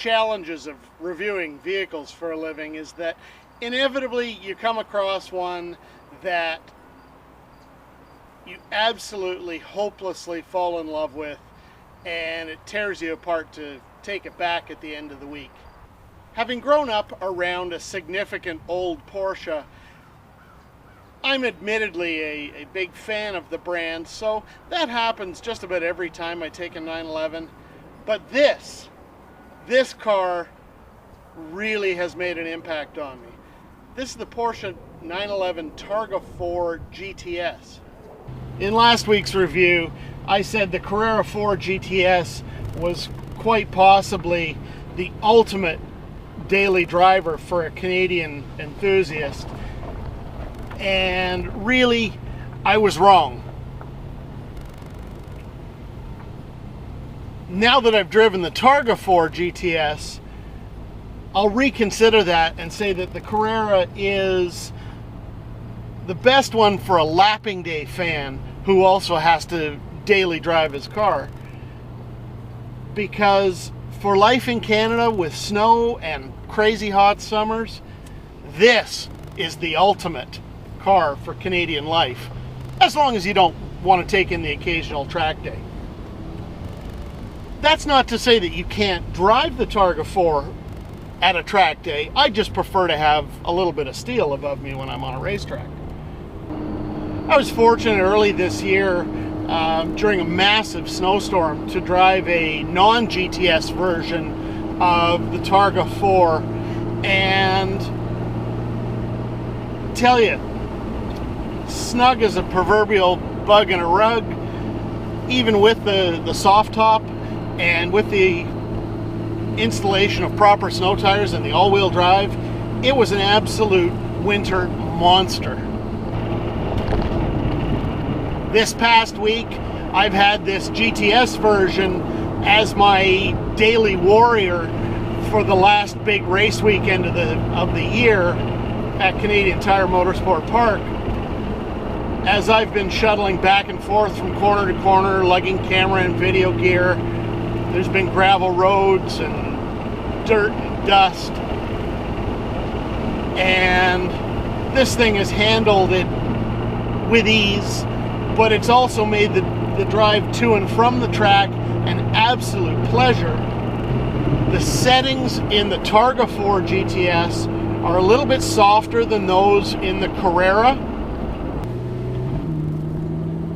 challenges of reviewing vehicles for a living is that inevitably you come across one that you absolutely hopelessly fall in love with, and it tears you apart to take it back at the end of the week. Having grown up around a significant old Porsche, I'm admittedly a big fan of the brand, so that happens just about every time I take a 911. But this car really has made an impact on me. This is the Porsche 911 Targa4 GTS. In last week's review, I said the Carrera 4 GTS was quite possibly the ultimate daily driver for a Canadian enthusiast. And really, I was wrong. Now that I've driven the Targa4 GTS, I'll reconsider that and say that the Carrera is the best one for a lapping day fan who also has to daily drive his car. Because for life in Canada with snow and crazy hot summers, this is the ultimate car for Canadian life, as long as you don't want to take in the occasional track day. That's not to say that you can't drive the Targa 4 at a track day. I just prefer to have a little bit of steel above me when I'm on a racetrack. I was fortunate early this year during a massive snowstorm to drive a non-GTS version of the Targa 4, and tell you, snug as a proverbial bug in a rug, even with the soft top and with the installation of proper snow tires and the all-wheel drive. It was an absolute winter monster. This past week, I've had this GTS version as my daily warrior for the last big race weekend of the year at Canadian Tire Motorsport Park, as I've been shuttling back and forth from corner to corner, lugging camera and video gear. There's been gravel roads and dirt and dust, and this thing has handled it with ease, but it's also made the drive to and from the track an absolute pleasure. The settings in the Targa 4 GTS are a little bit softer than those in the Carrera.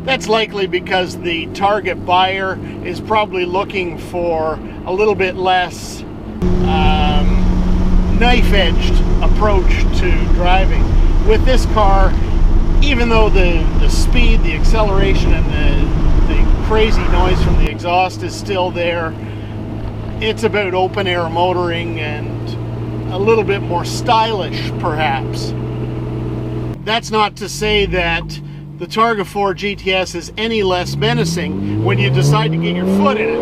That's likely because the target buyer is probably looking for a little bit less knife-edged approach to driving. With this car, even though the speed, the acceleration, and the crazy noise from the exhaust is still there, it's about open-air motoring and a little bit more stylish, perhaps. That's not to say that the Targa 4 GTS is any less menacing when you decide to get your foot in it.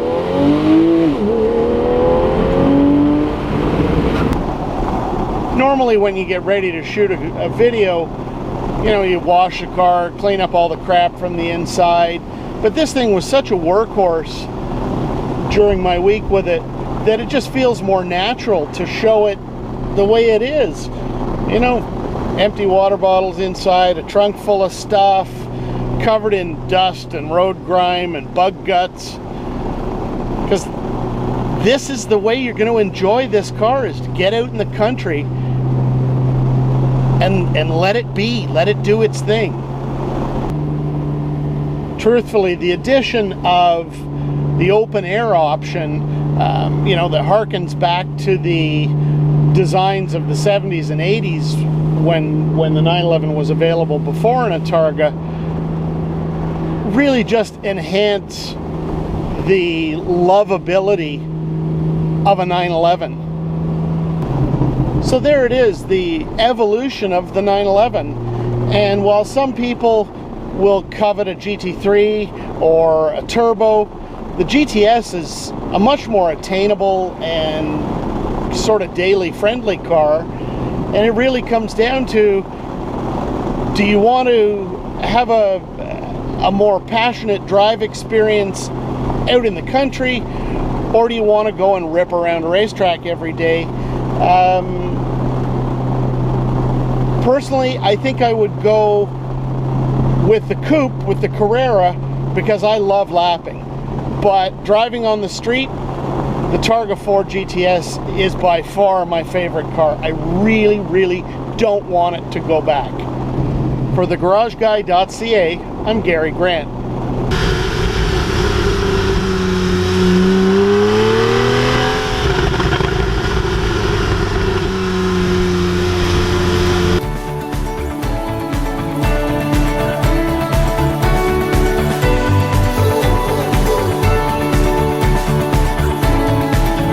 Normally when you get ready to shoot a video, you know, you wash the car, clean up all the crap from the inside, but this thing was such a workhorse during my week with it that it just feels more natural to show it the way it is. You know, empty water bottles inside, a trunk full of stuff, covered in dust and road grime and bug guts. Because this is the way you're going to enjoy this car, is to get out in the country and let it be, let it do its thing. Truthfully, the addition of the open air option, you know, that harkens back to the designs of the 70s and 80s when the 911 was available before in a Targa, really just enhance the lovability of a 911. So there it is, the evolution of the 911. And while some people will covet a GT3 or a turbo, the GTS is a much more attainable and sort of daily friendly car. And it really comes down to, do you want to have a more passionate drive experience out in the country, or do you want to go and rip around a racetrack every day? Personally, I think I would go with the coupe, with the Carrera, because I love lapping. But driving on the street, the Targa4 GTS is by far my favorite car. I really, really don't want it to go back. For thegarageguy.ca, I'm Gary Grant.